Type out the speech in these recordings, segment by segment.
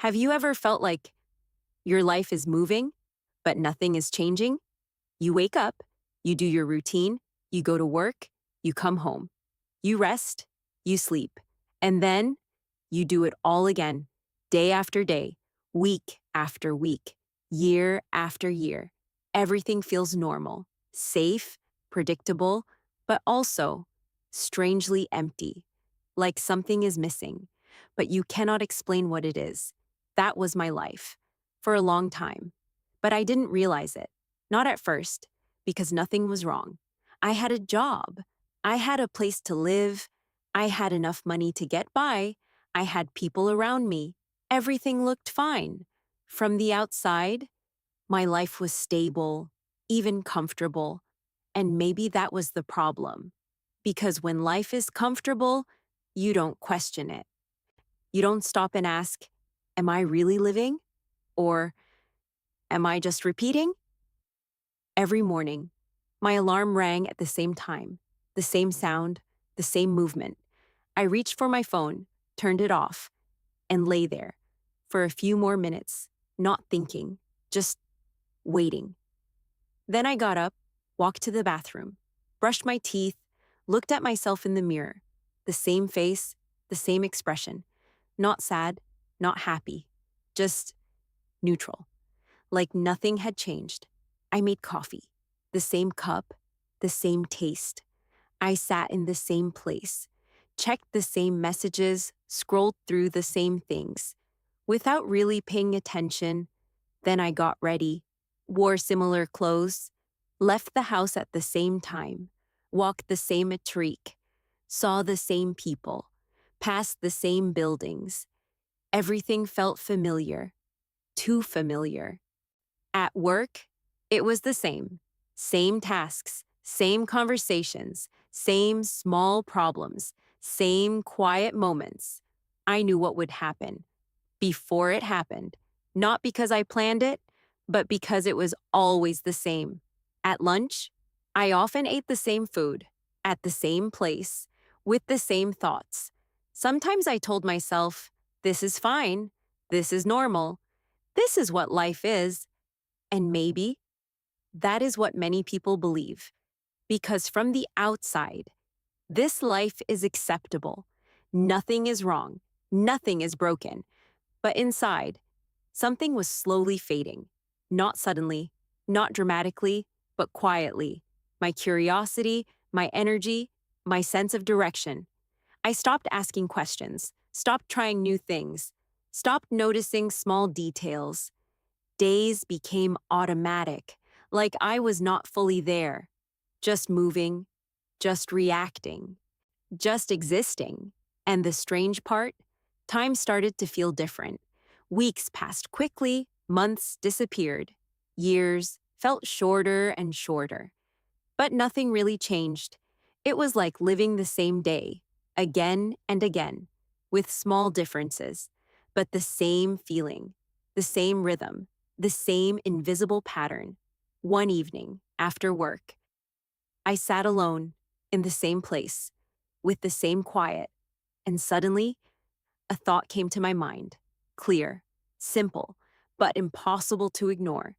Have you ever felt like your life is moving, but nothing is changing? You wake up, you do your routine, you go to work, you come home, you rest, you sleep, and then you do it all again, day after day, week after week, year after year. Everything feels normal, safe, predictable, but also strangely empty, like something is missing, but you cannot explain what it is. That was my life for a long time, but I didn't realize it. Not at first, because nothing was wrong. I had a job. I had a place to live. I had enough money to get by. I had people around me. Everything looked fine. From the outside, my life was stable, even comfortable. And maybe that was the problem. Because when life is comfortable, you don't question it. You don't stop and ask, am I really living? Or am I just repeating? Every morning, my alarm rang at the same time, the same sound, the same movement. I reached for my phone, turned it off, and lay there for a few more minutes, not thinking, just waiting. Then I got up, walked to the bathroom, brushed my teeth, looked at myself in the mirror. The same face, the same expression. Not sad, not happy, just neutral. Like nothing had changed. I made coffee, the same cup, the same taste. I sat in the same place, checked the same messages, scrolled through the same things. Without really paying attention, then I got ready, wore similar clothes, left the house at the same time, walked the same street, saw the same people, passed the same buildings. Everything felt familiar, too familiar. At work, it was the same tasks, same conversations, same small problems, same quiet moments. I knew what would happen before it happened, not because I planned it, but because it was always the same. At lunch, I often ate the same food, at the same place, with the same thoughts. Sometimes I told myself, this is fine, this is normal, this is what life is. And maybe that is what many people believe, because from the outside, this life is acceptable. Nothing is wrong, nothing is broken. But inside, something was slowly fading. Not suddenly, not dramatically, but quietly. My curiosity, my energy, my sense of direction. I stopped asking questions, stopped trying new things, stopped noticing small details. Days became automatic, like I was not fully there, just moving, just reacting, just existing. And the strange part, time started to feel different. Weeks passed quickly, months disappeared, years felt shorter and shorter. But nothing really changed. It was like living the same day, again and again, with small differences, but the same feeling, the same rhythm, the same invisible pattern. One evening, after work, I sat alone, in the same place, with the same quiet, and suddenly, a thought came to my mind, clear, simple, but impossible to ignore.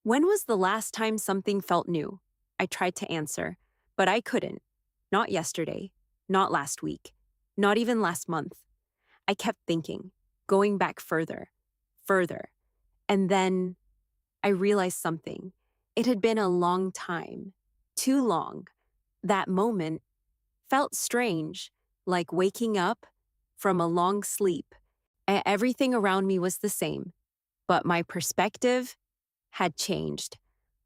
When was the last time something felt new? I tried to answer, but I couldn't. Not yesterday, not last week, not even last month. I kept thinking, going back further, further. And then I realized something. It had been a long time, too long. That moment felt strange, like waking up from a long sleep. Everything around me was the same, but my perspective had changed.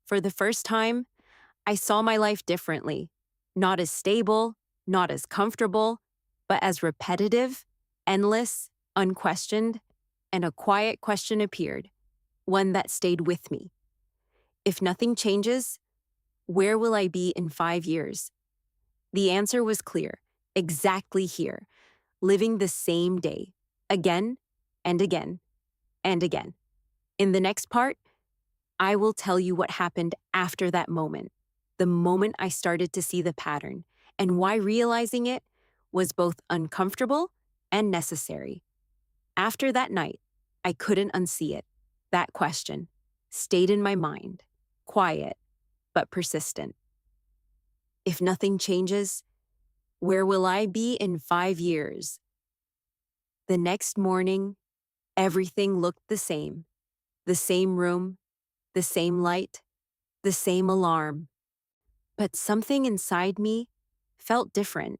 For the first time, I saw my life differently, not as stable, not as comfortable, but as repetitive, endless, unquestioned, and a quiet question appeared, one that stayed with me. If nothing changes, where will I be in 5 years? The answer was clear, exactly here, living the same day, again and again and again. In the next part, I will tell you what happened after that moment, the moment I started to see the pattern, and why realizing it was both uncomfortable and necessary. After that night, I couldn't unsee it. That question stayed in my mind, quiet but persistent. If nothing changes, where will I be in 5 years? The next morning, everything looked the same room, the same light, the same alarm. But something inside me felt different.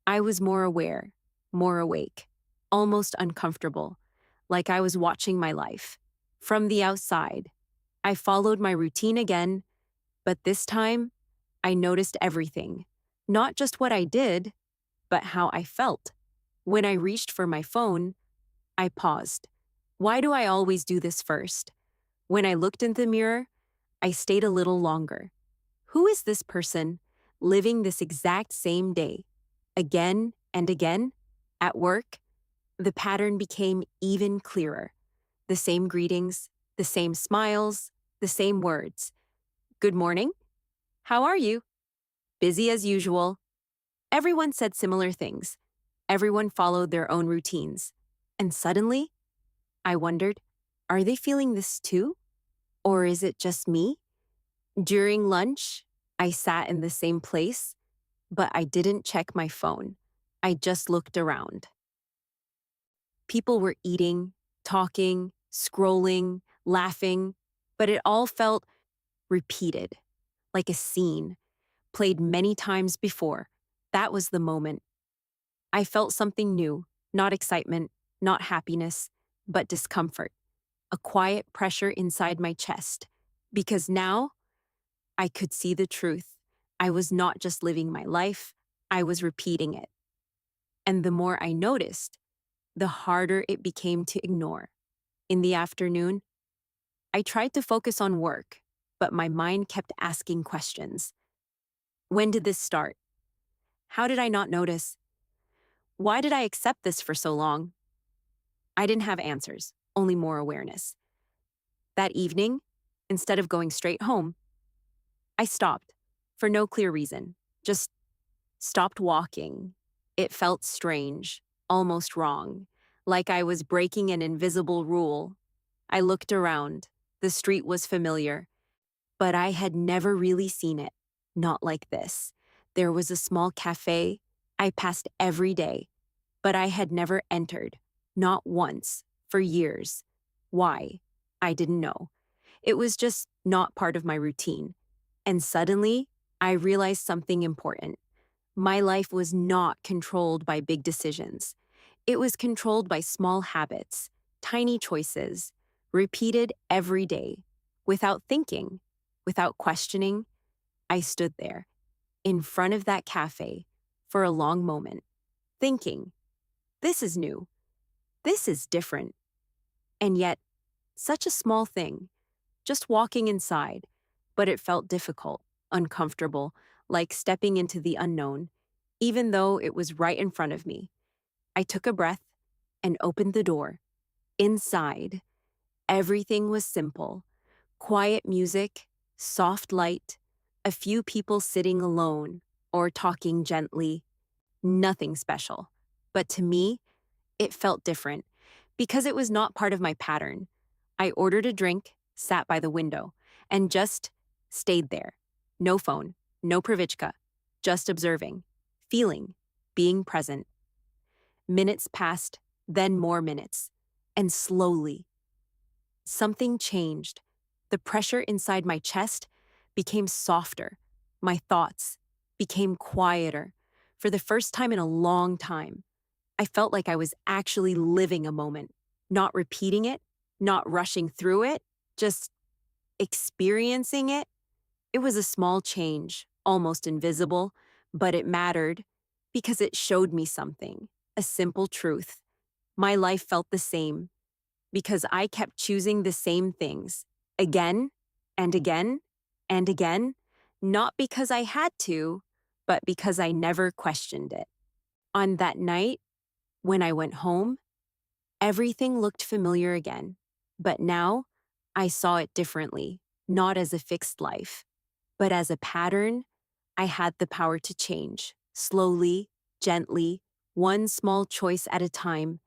I was more aware, more awake, almost uncomfortable, like I was watching my life. From the outside, I followed my routine again, but this time, I noticed everything. Not just what I did, but how I felt. When I reached for my phone, I paused. Why do I always do this first? When I looked in the mirror, I stayed a little longer. Who is this person living this exact same day? Again and again? At work, the pattern became even clearer. The same greetings, the same smiles, the same words. Good morning. How are you? Busy as usual. Everyone said similar things. Everyone followed their own routines. And suddenly, I wondered, are they feeling this too? Or is it just me? During lunch, I sat in the same place, but I didn't check my phone. I just looked around. People were eating, talking, scrolling, laughing, but it all felt repeated, like a scene, played many times before. That was the moment. I felt something new, not excitement, not happiness, but discomfort, a quiet pressure inside my chest. Because now I could see the truth. I was not just living my life, I was repeating it. And the more I noticed, the harder it became to ignore. In the afternoon, I tried to focus on work, but my mind kept asking questions. When did this start? How did I not notice? Why did I accept this for so long? I didn't have answers, only more awareness. That evening, instead of going straight home, I stopped for no clear reason, just stopped walking. It felt strange, almost wrong, like I was breaking an invisible rule. I looked around. The street was familiar, but I had never really seen it. Not like this. There was a small cafe I passed every day, but I had never entered, not once, for years. Why? I didn't know. It was just not part of my routine. And suddenly, I realized something important. My life was not controlled by big decisions. It was controlled by small habits, tiny choices, repeated every day. Without thinking, without questioning, I stood there, in front of that cafe, for a long moment, thinking, this is new, this is different. And yet, such a small thing, just walking inside, but it felt difficult, uncomfortable, like stepping into the unknown, even though it was right in front of me. I took a breath and opened the door. Inside, everything was simple. Quiet music, soft light, a few people sitting alone or talking gently. Nothing special. But to me, it felt different because it was not part of my pattern. I ordered a drink, sat by the window, and just stayed there. No phone, no pravichka, just observing, feeling, being present. Minutes passed, then more minutes, and slowly, something changed. The pressure inside my chest became softer. My thoughts became quieter. For the first time in a long time, I felt like I was actually living a moment, not repeating it, not rushing through it, just experiencing it. It was a small change, almost invisible, but it mattered because it showed me something, a simple truth. My life felt the same because I kept choosing the same things again and again and again, not because I had to, but because I never questioned it. On that night, when I went home, everything looked familiar again, but now I saw it differently, not as a fixed life, but as a pattern I had the power to change, slowly, gently, one small choice at a time.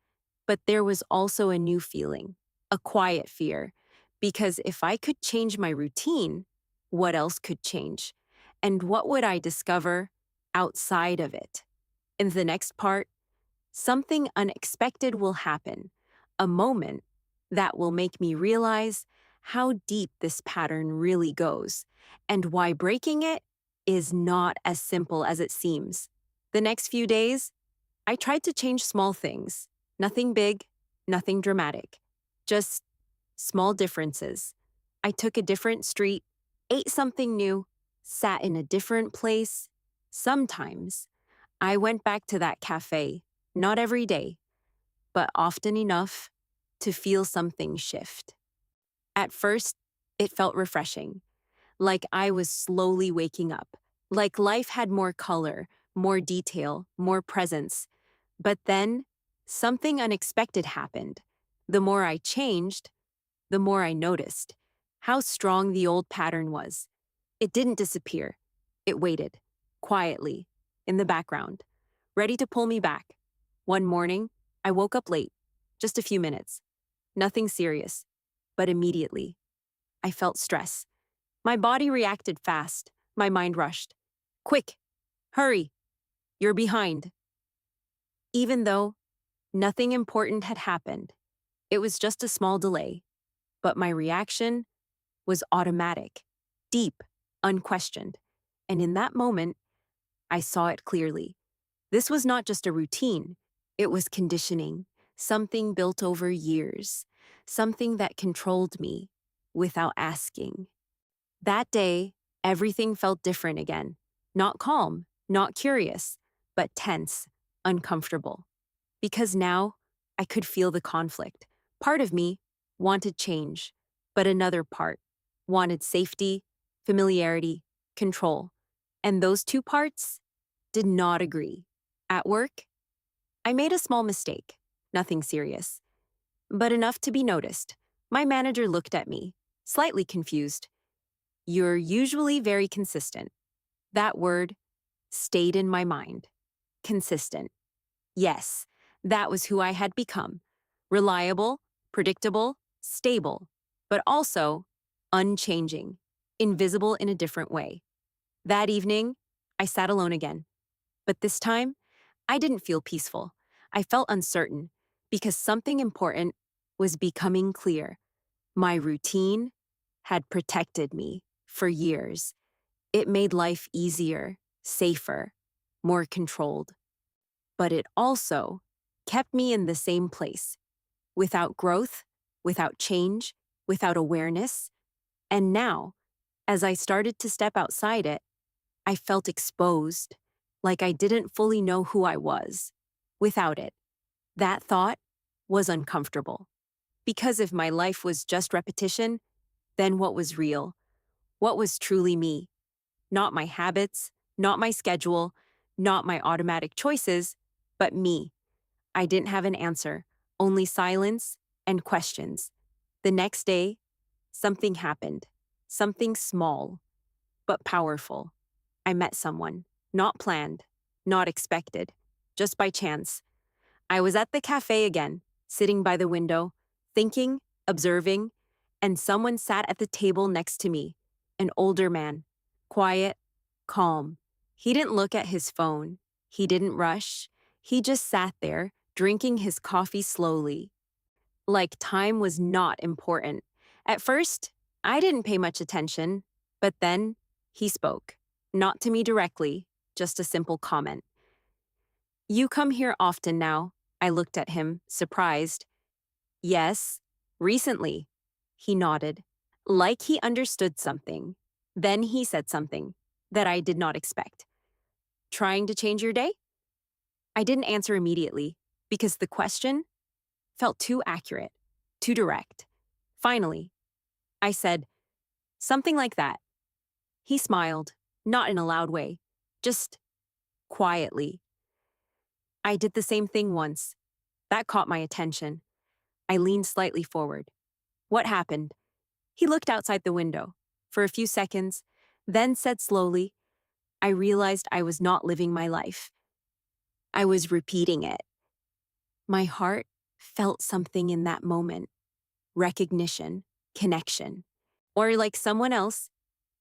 But there was also a new feeling, a quiet fear, because if I could change my routine, what else could change? And what would I discover outside of it? In the next part, something unexpected will happen, a moment that will make me realize how deep this pattern really goes and why breaking it is not as simple as it seems. The next few days, I tried to change small things, nothing big, nothing dramatic, just small differences. I took a different street, ate something new, sat in a different place. Sometimes I went back to that cafe, not every day, but often enough to feel something shift. At first, it felt refreshing, like I was slowly waking up, like life had more color, more detail, more presence. But then, something unexpected happened. The more I changed, the more I noticed how strong the old pattern was. It didn't disappear. It waited, quietly, in the background, ready to pull me back. One morning, I woke up late, just a few minutes. Nothing serious, but immediately, I felt stress. My body reacted fast. My mind rushed. Quick, hurry, you're behind. Even though nothing important had happened, it was just a small delay. But my reaction was automatic, deep, unquestioned. And in that moment, I saw it clearly. This was not just a routine, it was conditioning, something built over years, something that controlled me without asking. That day, everything felt different again. Not calm, not curious, but tense, uncomfortable. Because now, I could feel the conflict. Part of me wanted change, but another part wanted safety, familiarity, control. And those two parts did not agree. At work, I made a small mistake, nothing serious, but enough to be noticed. My manager looked at me, slightly confused. You're usually very consistent. That word stayed in my mind. Consistent. Yes, that was who I had become. Reliable, predictable, stable, but also unchanging, invisible in a different way. That evening, I sat alone again. But this time, I didn't feel peaceful. I felt uncertain because something important was becoming clear. My routine had protected me for years. It made life easier, safer, more controlled. But it also kept me in the same place, without growth, without change, without awareness. And now, as I started to step outside it, I felt exposed, like I didn't fully know who I was. Without it, that thought was uncomfortable. Because if my life was just repetition, then what was real? What was truly me? Not my habits, not my schedule, not my automatic choices, but me. I didn't have an answer, only silence and questions. The next day, something happened. Something small, but powerful. I met someone, not planned, not expected, just by chance. I was at the cafe again, sitting by the window, thinking, observing, and someone sat at the table next to me, an older man, quiet, calm. He didn't look at his phone. He didn't rush. He just sat there, drinking his coffee slowly, like time was not important. At first, I didn't pay much attention, but then he spoke. Not to me directly, just a simple comment. You come here often now. I looked at him, surprised. Yes, recently. He nodded, like he understood something. Then he said something that I did not expect. Trying to change your day? I didn't answer immediately because the question felt too accurate, too direct. Finally, I said, something like that. He smiled, not in a loud way, just quietly. I did the same thing once. That caught my attention. I leaned slightly forward. What happened? He looked outside the window for a few seconds, then said slowly, I realized I was not living my life. I was repeating it. My heart felt something in that moment: recognition, connection, or like someone else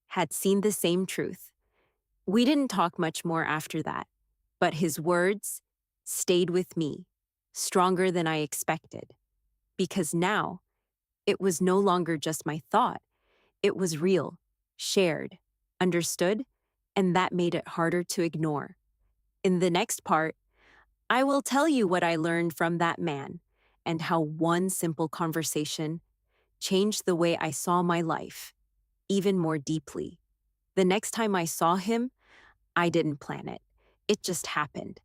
had seen the same truth. We didn't talk much more after that, but his words stayed with me, stronger than I expected, because now it was no longer just my thought. It was real, shared, understood, and that made it harder to ignore. In the next part, I will tell you what I learned from that man and how one simple conversation changed the way I saw my life even more deeply. The next time I saw him, I didn't plan it. It just happened.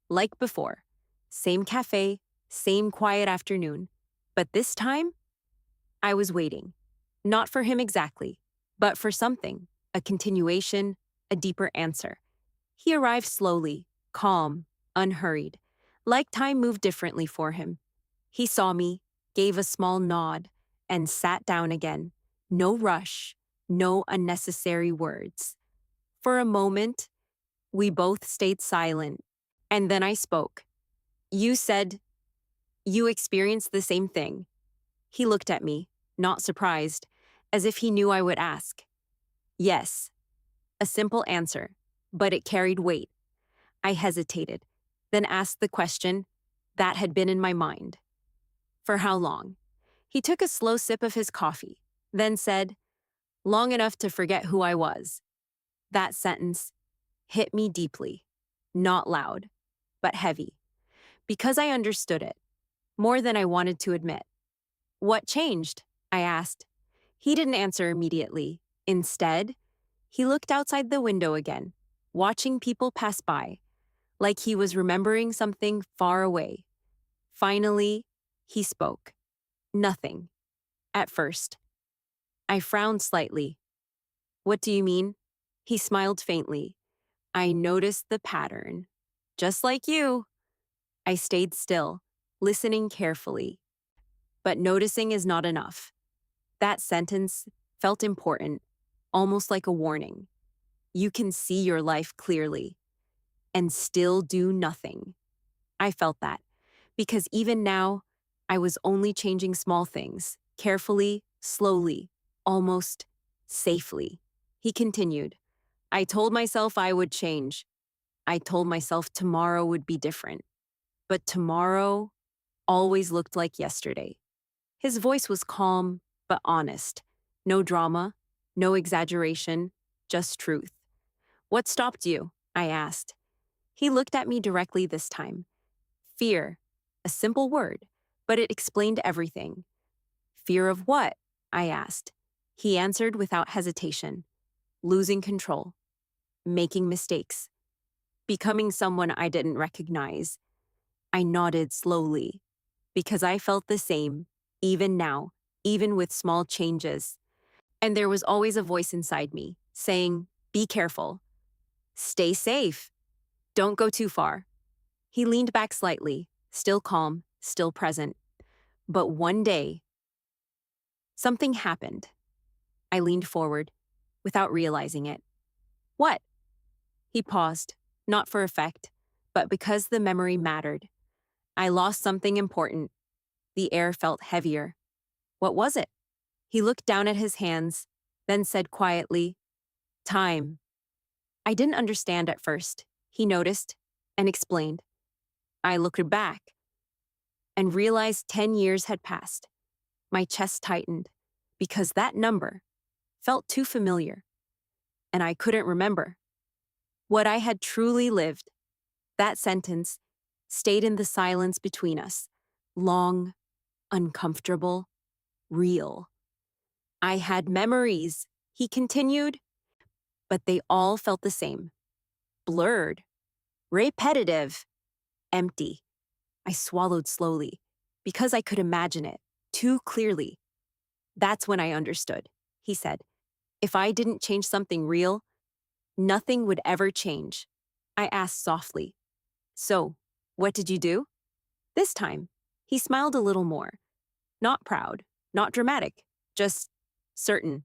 Like before, same cafe, same quiet afternoon. But this time, I was waiting. Not for him exactly, but for something, a continuation, a deeper answer. He arrived slowly, calm, unhurried, like time moved differently for him. He saw me, gave a small nod, and sat down again. No rush, no unnecessary words. For a moment, we both stayed silent, and then I spoke. You said you experienced the same thing. He looked at me, not surprised, as if he knew I would ask. Yes, a simple answer, but it carried weight. I hesitated, then asked the question that had been in my mind. For how long? He took a slow sip of his coffee, then said, long enough to forget who I was. That sentence hit me deeply, not loud, but heavy, because I understood it, more than I wanted to admit. What changed? I asked. He didn't answer immediately. Instead, he looked outside the window again, watching people pass by, like he was remembering something far away. Finally, he spoke. Nothing. At first. I frowned slightly. What do you mean? He smiled faintly. I noticed the pattern. Just like you. I stayed still, listening carefully. But noticing is not enough. That sentence felt important, almost like a warning. You can see your life clearly and still do nothing. I felt that because even now, I was only changing small things, carefully, slowly, almost safely. He continued, I told myself I would change. I told myself tomorrow would be different. But tomorrow always looked like yesterday. His voice was calm, but honest. No drama, no exaggeration, just truth. What stopped you? I asked. He looked at me directly this time. Fear, a simple word, but it explained everything. Fear of what? I asked. He answered without hesitation. Losing control, making mistakes, becoming someone I didn't recognize. I nodded slowly, because I felt the same, even now, even with small changes. And there was always a voice inside me saying, be careful, stay safe, don't go too far. He leaned back slightly, still calm, still present. But one day, something happened. I leaned forward, without realizing it. What? He paused, not for effect, but because the memory mattered. I lost something important. The air felt heavier. What was it? He looked down at his hands, then said quietly, time. I didn't understand at first. He noticed and explained. I looked back and realized 10 years had passed. My chest tightened because that number felt too familiar, and I couldn't remember what I had truly lived. That sentence stayed in the silence between us, long, uncomfortable, real. I had memories, he continued, but they all felt the same. Blurred, repetitive, empty. I swallowed slowly because I could imagine it too clearly. That's when I understood, he said. If I didn't change something real, nothing would ever change. I asked softly. So, what did you do? This time, he smiled a little more. Not proud, not dramatic, just certain.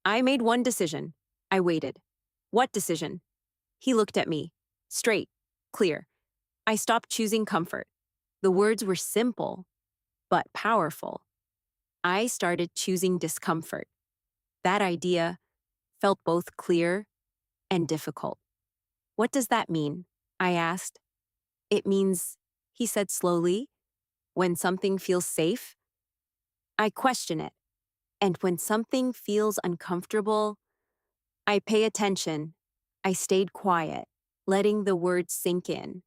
I made one decision. I waited. What decision? He looked at me, straight, clear. I stopped choosing comfort. The words were simple, but powerful. I started choosing discomfort. That idea felt both clear and difficult. What does that mean? I asked. It means, he said slowly, when something feels safe, I question it. And when something feels uncomfortable, I pay attention. I stayed quiet, letting the words sink in.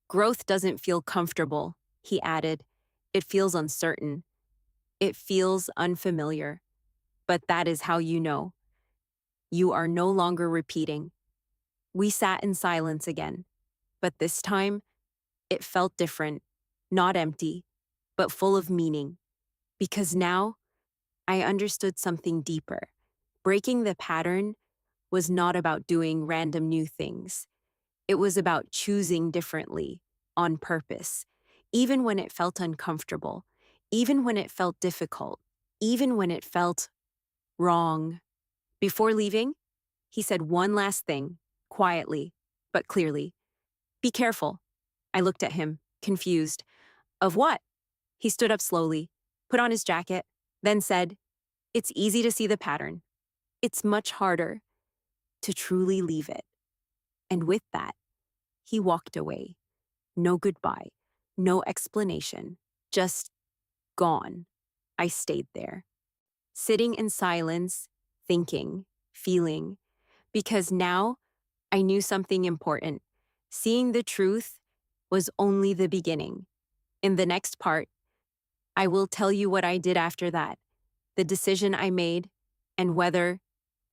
Growth doesn't feel comfortable, he added. It feels uncertain. It feels unfamiliar. But that is how you know. You are no longer repeating. We sat in silence again, but this time, it felt different, not empty, but full of meaning. Because now, I understood something deeper. Breaking the pattern was not about doing random new things. It was about choosing differently, on purpose, even when it felt uncomfortable, even when it felt difficult, even when it felt wrong. Before leaving, he said one last thing, quietly, but clearly. Be careful. I looked at him, confused. Of what? He stood up slowly, put on his jacket, then said, It's easy to see the pattern. It's much harder to truly leave it. And with that, he walked away. No goodbye, no explanation, just gone. I stayed there, sitting in silence, thinking, feeling, because now I knew something important. Seeing the truth was only the beginning. In the next part, I will tell you what I did after that, the decision I made, and whether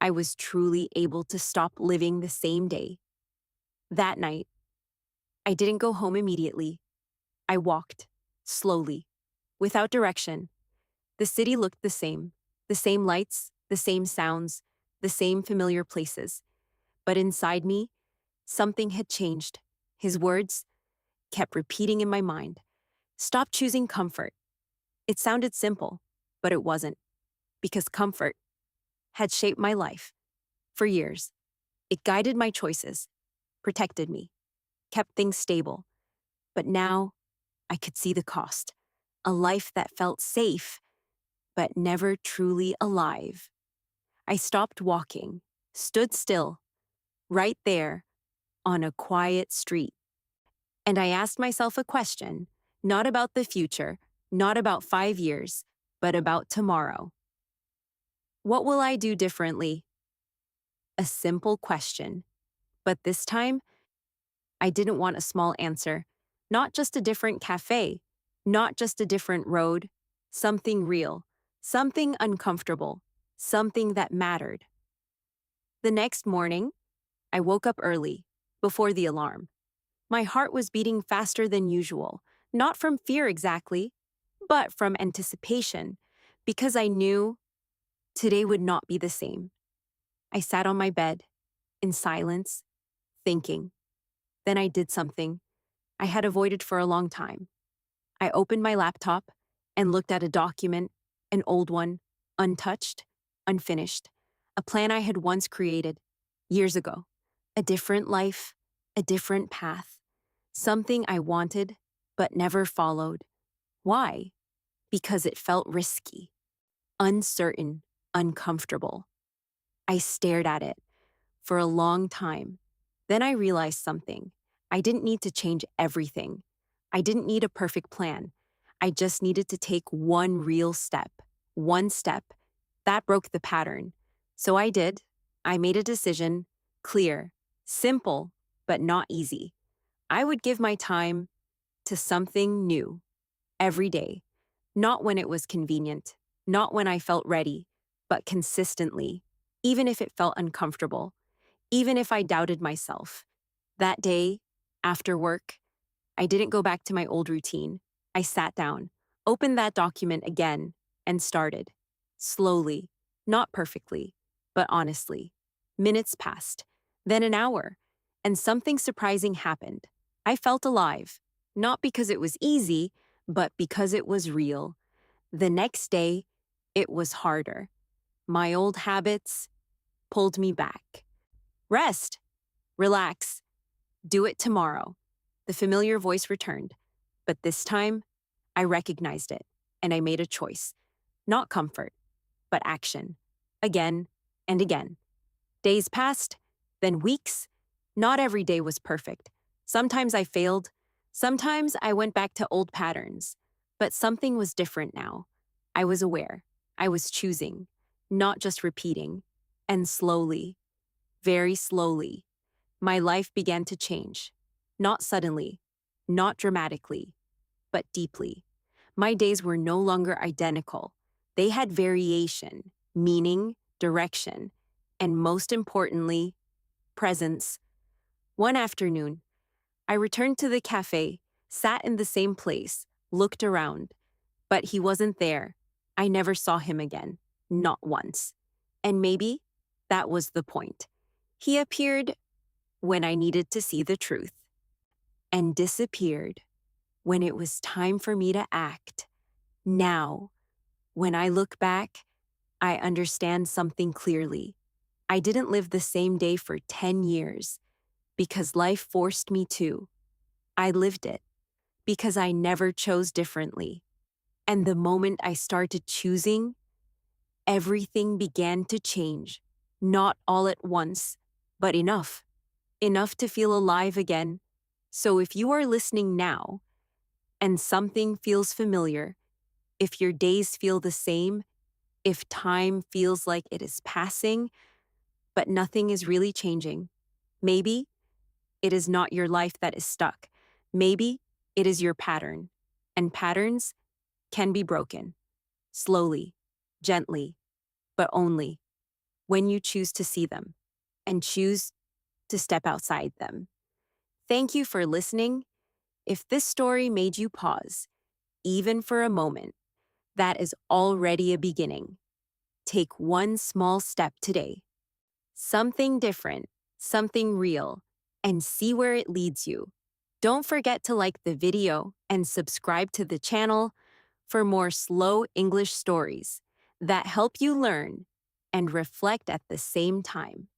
I was truly able to stop living the same day. That night, I didn't go home immediately. I walked, slowly, without direction. The city looked the same lights, the same sounds, the same familiar places. But inside me, something had changed. His words kept repeating in my mind. Stop choosing comfort. It sounded simple, but it wasn't, because comfort had shaped my life for years. It guided my choices, protected me, kept things stable. But now I could see the cost. A life that felt safe, but never truly alive. I stopped walking, stood still, right there on a quiet street. And I asked myself a question, not about the future, not about 5 years, but about tomorrow. What will I do differently? A simple question. But this time, I didn't want a small answer. Not just a different cafe, not just a different road, something real, something uncomfortable, something that mattered. The next morning, I woke up early, before the alarm. My heart was beating faster than usual, not from fear exactly, but from anticipation, because I knew today would not be the same. I sat on my bed, in silence, thinking. Then I did something I had avoided for a long time. I opened my laptop and looked at a document, an old one, untouched, unfinished, a plan I had once created, years ago. A different life, a different path, something I wanted but never followed. Why? Because it felt risky, uncertain, uncomfortable. I stared at it for a long time. Then I realized something. I didn't need to change everything. I didn't need a perfect plan. I just needed to take one real step. One step. That broke the pattern. So I did. I made a decision, clear, simple, but not easy. I would give my time to something new every day, not when it was convenient, not when I felt ready, but consistently, even if it felt uncomfortable, even if I doubted myself. That day, after work, I didn't go back to my old routine. I sat down, opened that document again, and started. Slowly, not perfectly, but honestly. Minutes passed, then an hour, and something surprising happened. I felt alive, not because it was easy, but because it was real. The next day, it was harder. My old habits pulled me back. Rest, relax, do it tomorrow. The familiar voice returned, but this time, I recognized it, and I made a choice. Not comfort, but action. Again and again. Days passed, then weeks. Not every day was perfect. Sometimes I failed. Sometimes I went back to old patterns. But something was different now. I was aware. I was choosing, not just repeating. And slowly, very slowly, my life began to change. Not suddenly, not dramatically, but deeply. My days were no longer identical. They had variation, meaning, direction, and most importantly, presence. One afternoon, I returned to the cafe, sat in the same place, looked around, but he wasn't there. I never saw him again, not once. And maybe that was the point. He appeared when I needed to see the truth and disappeared when it was time for me to act. Now, when I look back, I understand something clearly. I didn't live the same day for 10 years because life forced me to. I lived it because I never chose differently. And the moment I started choosing, everything began to change. Not all at once, but enough. Enough to feel alive again. So if you are listening now and something feels familiar, if your days feel the same, if time feels like it is passing, but nothing is really changing, maybe it is not your life that is stuck. Maybe it is your pattern. And patterns can be broken. Slowly, gently, but only when you choose to see them and choose to step outside them. Thank you for listening. If this story made you pause, even for a moment, that is already a beginning. Take one small step today. Something different, something real, and see where it leads you. Don't forget to like the video and subscribe to the channel for more slow English stories that help you learn and reflect at the same time.